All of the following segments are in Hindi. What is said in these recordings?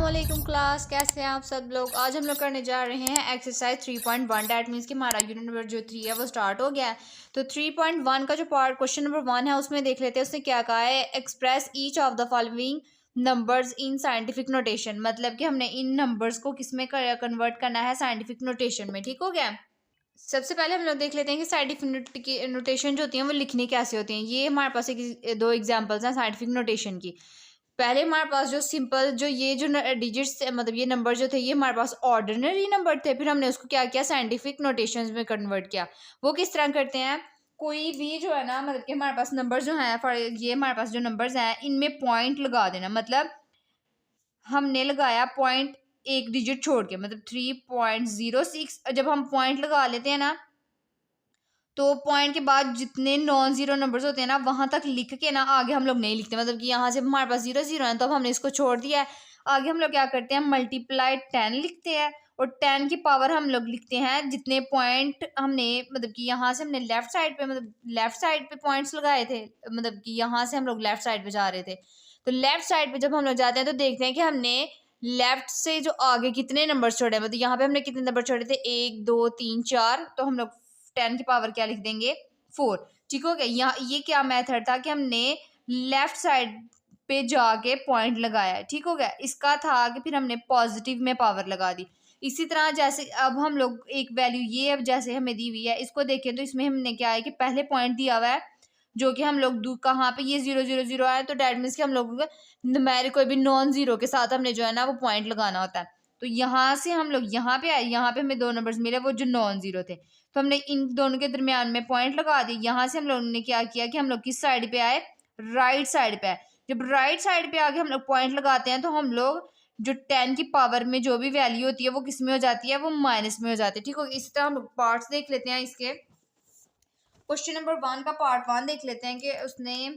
अस्सलामुअलैकुम क्लास, कैसे हैं आप सब लोग। आज हम लोग करने जा रहे हैं एक्सरसाइज 3.1। डैट मीन्स कि हमारा यूनिट नंबर जो 3 है वो स्टार्ट हो गया है। तो 3.1 का जो पार्ट क्वेश्चन नंबर 1 है उसमें देख लेते हैं उसने क्या कहा है। Express each of the following numbers in scientific notation, मतलब कि हमने इन नंबर्स को किस में कन्वर्ट करना है, साइंटिफिक नोटेशन में। ठीक हो गया। सबसे पहले हम लोग देख लेते हैं कि साइंटिफिक नोटेशन जो होती हैं वो लिखनी कैसे होती हैं। ये हमारे पास दो एग्जांपल्स हैं साइंटिफिक नोटेशन की। पहले हमारे पास जो सिंपल जो ये जो डिजिट्स मतलब ये नंबर जो थे ये हमारे पास ऑर्डिनरी नंबर थे, फिर हमने उसको क्या किया, साइंटिफिक नोटेशंस में कन्वर्ट किया। वो किस तरह करते हैं, कोई भी जो है ना, मतलब कि हमारे पास नंबर जो हैं, फॉर ये हमारे पास जो नंबर्स हैं इनमें पॉइंट लगा देना। मतलब हमने लगाया पॉइंट एक डिजिट छोड़ के, मतलब 3.06। जब हम पॉइंट लगा लेते हैं ना तो पॉइंट के बाद जितने नॉन जीरो नंबर्स होते हैं ना वहां तक लिख के ना आगे हम लोग नहीं लिखते। मतलब कि यहाँ से हमारे पास 0 0 है तो अब हमने इसको छोड़ दिया है। आगे हम लोग क्या करते हैं, मल्टीप्लाई 10 लिखते हैं और 10 की पावर हम लोग लिखते हैं जितने पॉइंट हमने, मतलब कि यहाँ से हमने लेफ्ट साइड पे, मतलब लेफ्ट साइड पे पॉइंट्स लगाए थे। मतलब कि यहाँ से हम लोग लेफ्ट साइड पे जा रहे थे, तो लेफ्ट साइड पे जब हम लोग जाते हैं तो देखते हैं कि हमने लेफ्ट से जो आगे कितने नंबर छोड़े, मतलब यहाँ पे हमने कितने नंबर छोड़े थे, 1 2 3 4, तो हम लोग 10 की पावर क्या लिख देंगे, 4। ठीक हो गया। यहाँ ये क्या मेथड था कि हमने लेफ्ट साइड पे जाके पॉइंट लगाया। ठीक हो गया। इसका था कि फिर हमने पॉजिटिव में पावर लगा दी। इसी तरह जैसे अब हम लोग एक वैल्यू ये अब जैसे हमें दी हुई है इसको देखें तो इसमें हमने क्या है कि पहले पॉइंट दिया हुआ है जो कि हम लोग कहाँ पे, ये 0 0 0 आया, तो डैट मीन्स कि हम लोग न्यूमेरिक कोई भी नॉन जीरो के साथ हमने जो है ना वो पॉइंट लगाना होता है। तो यहाँ से हम लोग यहाँ पे आए, यहाँ पे हमें दो नंबर्स मिले वो जो नॉन जीरो थे, तो हमने इन दोनों के दरमियान में पॉइंट लगा दी। यहाँ से हम लोगों ने क्या किया कि हम लोग किस साइड पे आए, राइट साइड पे आए। जब राइट साइड पे आके हम लोग पॉइंट लगाते हैं तो हम लोग जो 10 की पावर में जो भी वैल्यू होती है वो किस में हो जाती है, वो माइनस में हो जाती है। ठीक हो, इस तरह हम लोग पार्ट्स देख लेते हैं इसके। क्वेश्चन नंबर 1 का पार्ट 1 देख लेते हैं कि उसने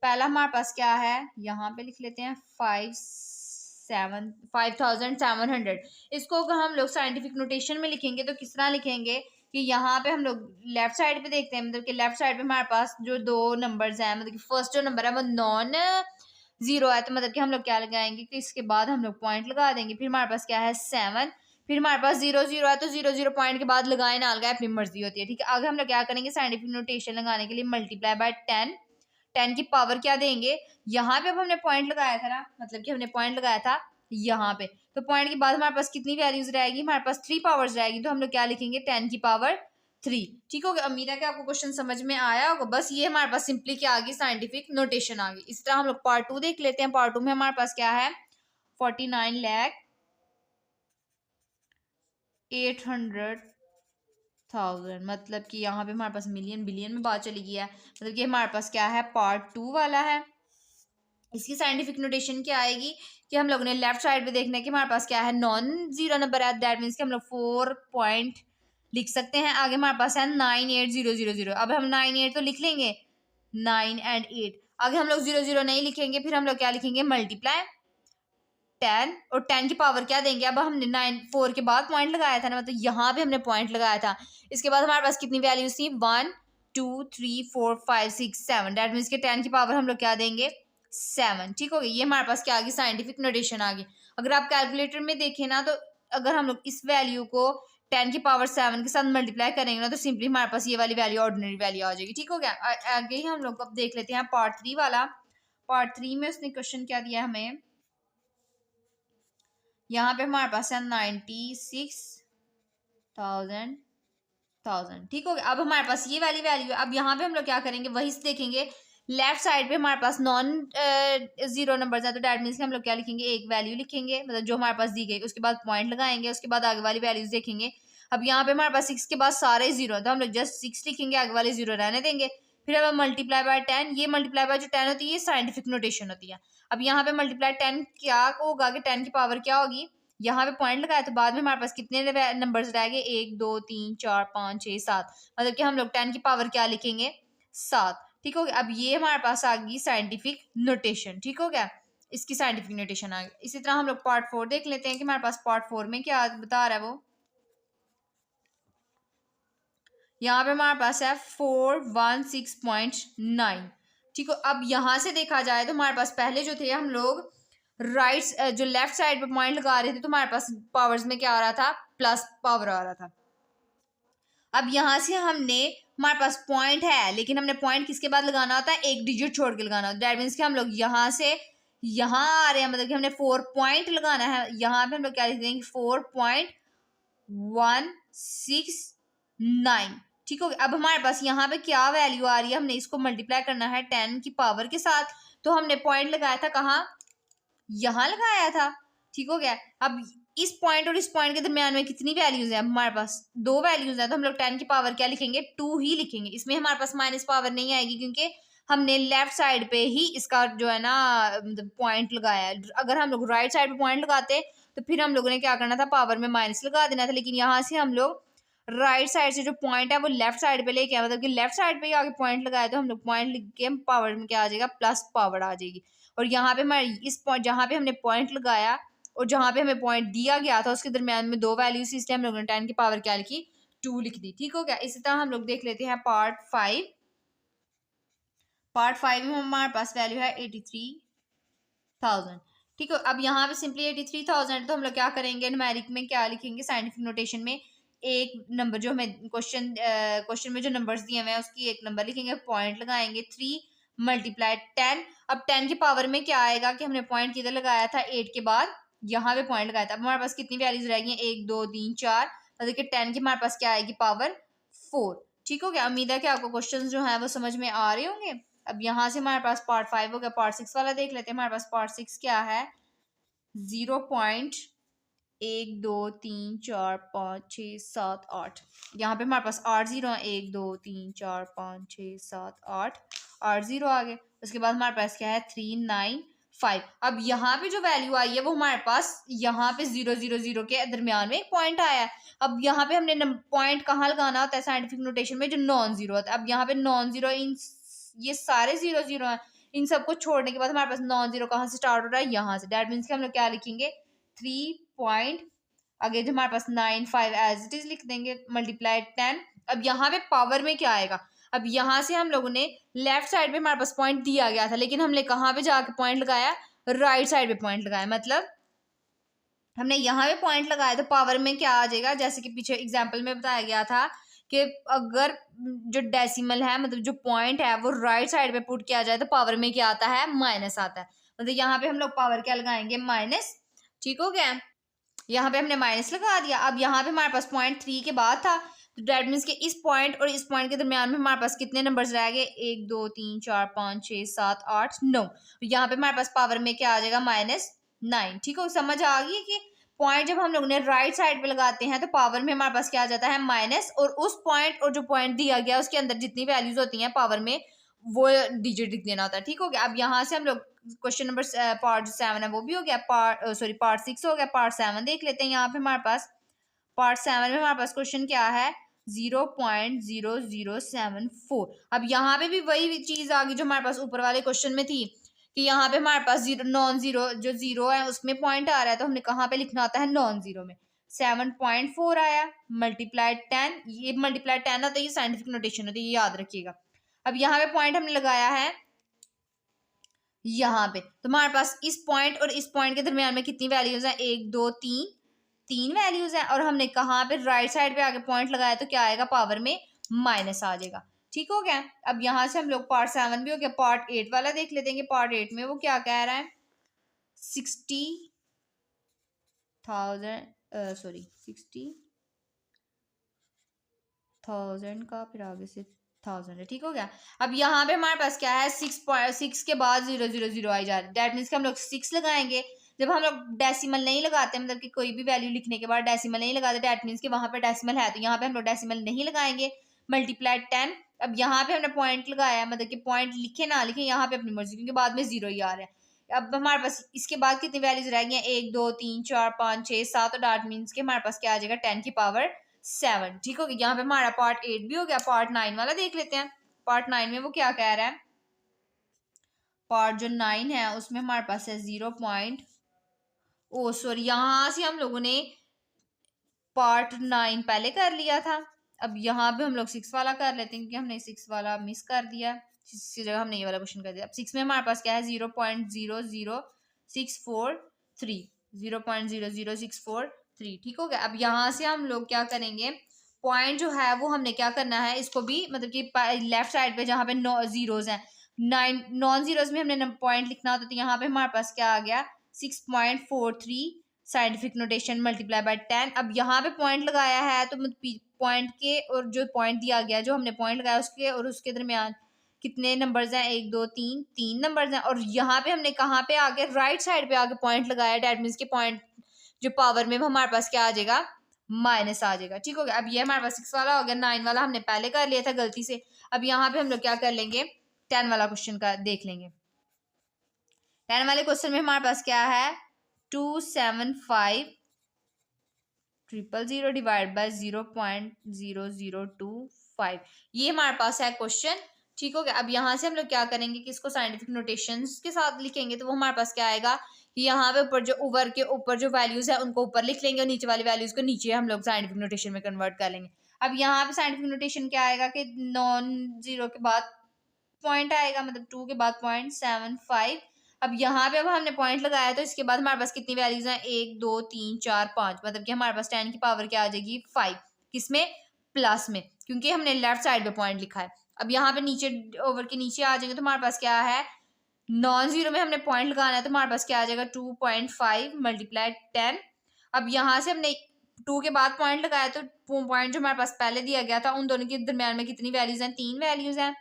पहला हमारे पास क्या है, यहाँ पे लिख लेते हैं 5700। इसको अगर हम लोग साइंटिफिक नोटेशन में लिखेंगे तो किस तरह लिखेंगे कि यहाँ पे हम लोग लेफ्ट साइड पे देखते हैं, मतलब कि लेफ्ट साइड पे हमारे पास जो दो नंबर्स हैं, मतलब कि फर्स्ट जो नंबर है वो नॉन जीरो है, तो मतलब कि हम लोग क्या लगाएंगे कि इसके बाद हम लोग पॉइंट लगा देंगे। फिर हमारे पास क्या है 7, फिर हमारे पास 0 0 है तो 0 0 पॉइंट के बाद लगाए ना लगाए अपनी मर्जी होती है। ठीक है। आगे हम लोग क्या करेंगे, साइंटिफिक नोटेशन लगाने के लिए मल्टीप्लाई बाय 10, 10 की पावर क्या देंगे, यहाँ पे अब हमने पॉइंट लगाया था ना, मतलब कि हमने पॉइंट लगाया था यहाँ पे, तो पॉइंट के बाद हमारे पास कितनी वैल्यूज रहेगी, हमारे पास 3 पावर्स रहेगी, तो हम लोग क्या लिखेंगे 10 की पावर 3। ठीक हो गया। उम्मीद है कि आपको क्वेश्चन समझ में आया होगा। बस ये हमारे पास सिंपली क्या आ गई, साइंटिफिक नोटेशन आ गई। इस तरह हम लोग पार्ट 2 देख लेते हैं। पार्ट 2 में हमारे पास क्या है, 49,08,000, मतलब कि यहाँ पे हमारे पास मिलियन बिलियन में बात चली गई है। मतलब कि हमारे पास क्या है, पार्ट 2 वाला है। इसकी साइंटिफिक नोटेशन क्या आएगी कि हम लोगों ने लेफ्ट साइड पे देखना है कि हमारे पास क्या है, नॉन जीरो नंबर है, दैट मीन्स कि हम लोग 4 पॉइंट लिख सकते हैं। आगे हमारे पास है 98000। अब हम 98 तो लिख लेंगे, 9 and 8। आगे हम लोग 0 0 नहीं लिखेंगे, फिर हम लोग क्या लिखेंगे, मल्टीप्लाई 10, और 10 की पावर क्या देंगे, अब हमने 4 के बाद पॉइंट लगाया था ना, मतलब यहाँ पे हमने पॉइंट लगाया था। इसके बाद हमारे पास कितनी वैल्यूज थी, 1 2 3 4 5 6 7, दैट मीन्स के 10 की पावर हम लोग क्या देंगे, 7। ठीक हो गया। ये हमारे पास क्या आ गई, साइंटिफिक नोटेशन आ गई। अगर आप कैलकुलेटर में देखें ना तो अगर हम लोग इस वैल्यू को 10 की पावर 7 के साथ मल्टीप्लाई करेंगे ना तो सिंपली हमारे पास ये वाली वैल्यू ऑर्डिनरी वैल्यू आ जाएगी। ठीक हो गया। आगे ही हम लोग अब देख लेते हैं पार्ट 3 वाला। पार्ट 3 में उसने क्वेश्चन क्या दिया हमें, यहाँ पे हमारे पास है 96,000। ठीक हो गया। अब हमारे पास ये वाली वैल्यू, अब यहाँ पे हम लोग क्या करेंगे, वही से देखेंगे। लेफ्ट साइड पे हमारे पास नॉन जीरो नंबर है, तो डैट मीन्स हम लोग क्या लिखेंगे, एक वैल्यू लिखेंगे, मतलब जो हमारे पास दी गई, उसके बाद पॉइंट लगाएंगे, उसके बाद आगे वाली वैल्यूज देखेंगे। अब यहाँ पे हमारे पास 6 के बाद सारे जीरो है तो हम लोग जस्ट 6 लिखेंगे, आगे वाले जीरो रहने देंगे। फिर अब मल्टीप्लाई बाय 10, ये मल्टीप्लाई बाय जो 10 होती है ये साइंटिफिक नोटेशन होती है। अब यहाँ पे मल्टीप्लाई 10 क्या होगा कि 10 की पावर क्या होगी, यहाँ पे पॉइंट लगाया तो बाद में हमारे पास कितने नंबर्स रह गए, 1 2 3 4 5 6 7, मतलब कि हम लोग 10 की पावर क्या लिखेंगे, 7। ठीक हो गया। अब ये हमारे पास आ गई साइंटिफिक नोटेशन। ठीक हो गया। इसकी साइंटिफिक नोटेशन आ गई। इसी तरह हम लोग पार्ट 4 देख लेते हैं कि हमारे पास पार्ट 4 में क्या बता रहा है वो। यहाँ पे हमारे पास है 416.9। ठीक हो। अब यहाँ से देखा जाए तो हमारे पास पहले जो थे हम लोग राइट जो लेफ्ट साइड पे पॉइंट लगा रहे थे तो हमारे पास पावर्स में क्या आ रहा था, प्लस पावर आ रहा था। अब यहाँ से हमने, हमारे पास पॉइंट है लेकिन हमने पॉइंट किसके बाद लगाना होता है, एक डिजिट छोड़ के लगाना होता है। दैट मीन्स कि हम लोग यहाँ से यहाँ आ रहे हैं, मतलब कि हमने 4 पॉइंट लगाना है। यहाँ पे हम लोग क्या लिख देंगे, 4.169। ठीक हो गया। अब हमारे पास यहाँ पे क्या वैल्यू आ रही है, हमने इसको मल्टीप्लाई करना है 10 की पावर के साथ। तो हमने पॉइंट लगाया था कहाँ, यहाँ लगाया था। ठीक हो गया। अब इस पॉइंट और इस पॉइंट के दरमियान में कितनी वैल्यूज है, हमारे पास 2 वैल्यूज है, तो हम लोग 10 की पावर क्या लिखेंगे, 2 ही लिखेंगे। इसमें हमारे पास माइनस पावर नहीं आएगी क्योंकि हमने लेफ्ट साइड पे ही इसका जो है ना पॉइंट लगाया है। अगर हम लोग राइट साइड पे पॉइंट लगाते तो फिर हम लोगों ने क्या करना था, पावर में माइनस लगा देना था। लेकिन यहाँ से हम लोग राइट साइड से जो पॉइंट है वो लेफ्ट साइड पे लेके आए, मतलब कि लेफ्ट साइड पे ही आगे पॉइंट लगाया, तो हम लोग पॉइंट लिख के पावर में क्या आ जाएगा, प्लस पावर आ जाएगी। और यहाँ पे हमारे इस पॉइंट जहाँ पे हमने पॉइंट लगाया और जहाँ पे हमें पॉइंट दिया गया था उसके दरमियान में 2 वैल्यूज, इसलिए हम लोगों ने 10 की पावर क्या लिखी, 2 लिख दी। ठीक हो गया। इसी तरह हम लोग देख लेते हैं पार्ट 5। पार्ट 5 में हमारे पास वैल्यू है 83,000। ठीक है। अब यहाँ पे सिंपली 83,000, तो हम लोग क्या करेंगे, न्यूमेरिक में क्या लिखेंगे, साइंटिफिक नोटेशन में एक नंबर जो हमें क्वेश्चन में जो नंबर्स दिए हुए हैं उसकी एक नंबर लिखेंगे, पॉइंट लगाएंगे 3 मल्टीप्लाई 10। अब 10 की पावर में क्या आएगा कि हमने पॉइंट किधर लगाया था, 8 के बाद यहाँ पे पॉइंट लगाया था। अब हमारे पास कितनी वैल्यूज रहेगी, 1 2 3 4, मतलब कि 10 की हमारे पास क्या आएगी, पावर 4। ठीक हो गया। उम्मीद है कि आपको क्वेश्चन जो है वो समझ में आ रहे होंगे। अब यहाँ से हमारे पास पार्ट 5 हो गया। पार्ट 6 वाला देख लेते हैं। हमारे पास पार्ट 6 क्या है, 0.1 2 3 4 5 6 7 8। यहाँ पे हमारे पास 8 जीरो है, 1 2 3 4 5 6 7 8, 8 जीरो आ गए। उसके बाद हमारे पास क्या है, 395। अब यहाँ पे जो वैल्यू आई है वो हमारे पास यहाँ पे 0 0 0 के दरमियान में एक पॉइंट आया है। अब यहाँ पे हमने पॉइंट कहाँ लगाना होता है, साइंटिफिक नोटेशन में जो नॉन जीरो होता है। अब यहाँ पे नॉन जीरो, इन ये सारे 0 0 हैं, इन सबको छोड़ने के बाद हमारे पास नॉन जीरो कहाँ से स्टार्ट हो रहा है, यहाँ से। दैट मीन्स कि हम लोग क्या लिखेंगे, 3 पॉइंट आगे जो हमारे पास 95 एज इट इज लिख देंगे, मल्टीप्लाई 10। अब यहाँ पे पावर में क्या आएगा, अब यहाँ से हम लोगों ने लेफ्ट साइड पे हमारे पास पॉइंट दिया गया था लेकिन हमने कहाँ पे जाके पॉइंट लगाया, राइट साइड पे पॉइंट लगाया। मतलब हमने यहाँ पे पॉइंट लगाया तो पावर में क्या आ जाएगा, जैसे कि पीछे एग्जाम्पल में बताया गया था कि अगर जो डेसिमल है, मतलब जो पॉइंट है वो राइट साइड पे पुट किया जाए तो पावर में क्या आता है, माइनस आता है। मतलब यहाँ पे हम लोग पावर क्या लगाएंगे, माइनस। ठीक हो गया। यहाँ पे हमने माइनस लगा दिया। अब यहाँ पे हमारे पास पॉइंट 3 के बाद था, तो डेट मीन्स कि इस पॉइंट और इस पॉइंट के दरमियान में हमारे पास कितने नंबर्स रह गए, 1 2 3 4 5 6 7 8 9। यहाँ पे हमारे पास पावर में क्या आ जाएगा, -9। ठीक हो, समझ आ गई कि पॉइंट जब हम लोग ने राइट साइड पे लगाते हैं तो पावर में हमारे पास क्या आ जाता है, माइनस, और उस पॉइंट और जो पॉइंट दिया गया उसके अंदर जितनी वैल्यूज होती हैं पावर में वो डिजिट लिख देना होता है। ठीक हो गया। अब यहाँ से हम लोग क्वेश्चन नंबर पार्ट 7 है वो भी हो गया, पार्ट 6 हो गया। पार्ट 7 देख लेते हैं। यहाँ पे हमारे पास पार्ट 7 में हमारे पास क्वेश्चन क्या है, 0.0074। अब यहाँ पे भी वही चीज आ गई जो हमारे पास ऊपर वाले क्वेश्चन में थी कि यहाँ पे हमारे पास जीरो, नॉन जीरो जो जीरो है उसमें पॉइंट आ रहा है, तो हमने कहाँ पे लिखना होता है, नॉन जीरो में। 7.4 आया, मल्टीप्लाई 10, ये मल्टीप्लाई 10 होता है, ये साइंटिफिक नोटेशन होती है, ये याद रखिएगा। अब यहाँ पे पॉइंट हमने लगाया है यहाँ पे, तो हमारे पास इस पॉइंट और इस पॉइंट के दरमियान में कितनी वैल्यूज है, 1 2 3, 3 वैल्यूज है। और हमने कहाँ पे राइट साइड पे आगे पॉइंट लगाया तो क्या आएगा, पावर में माइनस आ जाएगा। ठीक हो गया। अब यहाँ से हम लोग पार्ट 7 भी हो गया। पार्ट 8 वाला देख लेते हैं कि पार्ट 8 में वो क्या कह रहा है, 60,000 का फिर आगे से 1000 है। ठीक हो गया। अब यहाँ पे हमारे पास क्या है, 6 के बाद 0 0 0 आई जा रही है। दैट मीन्स कि हम लोग 6 लगाएंगे। जब हम लोग डेसिमल नहीं लगाते, मतलब कि कोई भी वैल्यू लिखने के बाद डेसिमल नहीं लगाते, दैट मीन्स कि वहां पे डेसिमल है, तो यहाँ पे हम लोग डेसिमल नहीं लगाएंगे। मल्टीप्लाई 10। अब यहाँ पे हमने पॉइंट लगाया, मतलब कि पॉइंट लिखे ना लिखे यहाँ पे अपनी मर्जी, क्योंकि बाद में 0 ही आ रहा है। अब हमारे पास इसके बाद कितनी वैल्यूज रह गई हैं, 1 2 3 4 5 6 7, और दैट मीन्स कि हमारे पास क्या आ जाएगा, 10 की पावर 7। ठीक हो गया। यहाँ पे हमारा पार्ट 8 भी हो गया। पार्ट 9 वाला देख लेते हैं। पार्ट 9 में वो क्या कह रहा है, पार्ट जो 9 है उसमें हमारे पास है 0. यहाँ से हम लोगों ने पार्ट 9 पहले कर लिया था। अब यहाँ पे हम लोग 6 वाला कर लेते हैं क्योंकि हमने 6 वाला मिस कर दिया, इसकी जगह हमने ये वाला क्वेश्चन कर दिया। अब 6 में हमारे पास क्या है, 0.00 0.00643 0.00643 ठीक हो गया। अब यहाँ से हम लोग क्या करेंगे, पॉइंट जो है वो हमने क्या करना है, इसको भी मतलब कि लेफ्ट साइड पे जहाँ पे जीरोज हैं, नॉन जीरोज में हमने पॉइंट लिखना होता है, तो यहाँ पे हमारे पास क्या आ गया 6.43 साइंटिफिक नोटेशन मल्टीप्लाई बाय 10। अब यहाँ पे पॉइंट लगाया है तो पॉइंट के और जो पॉइंट दिया गया, जो हमने पॉइंट लगाया उसके और उसके दरमियान कितने नंबर्स हैं, 1 2 3 3 नंबर्स हैं। और यहाँ पे हमने कहाँ पे आगे राइट साइड पे आगे पॉइंट लगाया, डेट मीन्स के पॉइंट जो पावर में हमारे पास क्या आ जाएगा, माइनस आ जाएगा। ठीक हो गया। अब ये हमारे पास 6 वाला हो गया, 9 वाला हमने पहले कर लिया था गलती से। अब यहाँ पे हम लोग क्या कर लेंगे, 10 वाला क्वेश्चन का देख लेंगे। 10 वाले क्वेश्चन में हमारे पास क्या है, 275,000 डिवाइड बाय 0.0025, ये हमारे पास है क्वेश्चन। ठीक हो गया। अब यहाँ से हम लोग क्या करेंगे कि इसको साइंटिफिक नोटेशंस के साथ लिखेंगे, तो वो हमारे पास क्या आएगा कि यहाँ पे ऊपर जो ऊपर के ऊपर जो वैल्यूज है उनको ऊपर लिख लेंगे और नीचे वाली वैल्यूज को नीचे हम लोग साइंटिफिक नोटेशन में कन्वर्ट कर लेंगे। अब यहाँ पे साइंटिफिक नोटेशन क्या आएगा कि नॉन जीरो के बाद पॉइंट आएगा, मतलब 2 के बाद 0.75। अब यहाँ पे अब हमने पॉइंट लगाया तो इसके बाद हमारे पास कितनी वैल्यूज हैं, 1 2 3 4 5, मतलब कि हमारे पास 10 की पावर क्या आ जाएगी 5, किसमें, प्लस में, क्योंकि हमने लेफ्ट साइड पे पॉइंट लिखा है। अब यहाँ पे नीचे ओवर के नीचे आ जाएंगे तो हमारे पास क्या है, नॉन जीरो में हमने पॉइंट लगाना है तो हमारे पास क्या आ जाएगा 2.5 मल्टीप्लाई 10। अब यहाँ से हमने 2 के बाद पॉइंट लगाया तो पॉइंट जो हमारे पास पहले दिया गया था उन दोनों के दरम्यान में कितनी वैल्यूज हैं, 3 वैल्यूज हैं।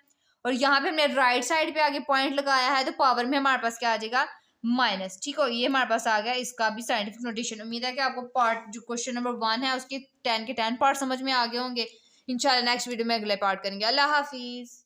और यहाँ पे हमने राइट साइड पे आगे पॉइंट लगाया है तो पावर में हमारे पास क्या आ जाएगा, माइनस। ठीक हो, ये हमारे पास आ गया इसका भी साइंटिफिक नोटेशन। उम्मीद है कि आपको पार्ट जो क्वेश्चन नंबर 1 है उसके 10 के 10 पार्ट समझ में आ गए होंगे। इंशाल्लाह नेक्स्ट वीडियो में अगले पार्ट करेंगे। अल्लाह हाफिज।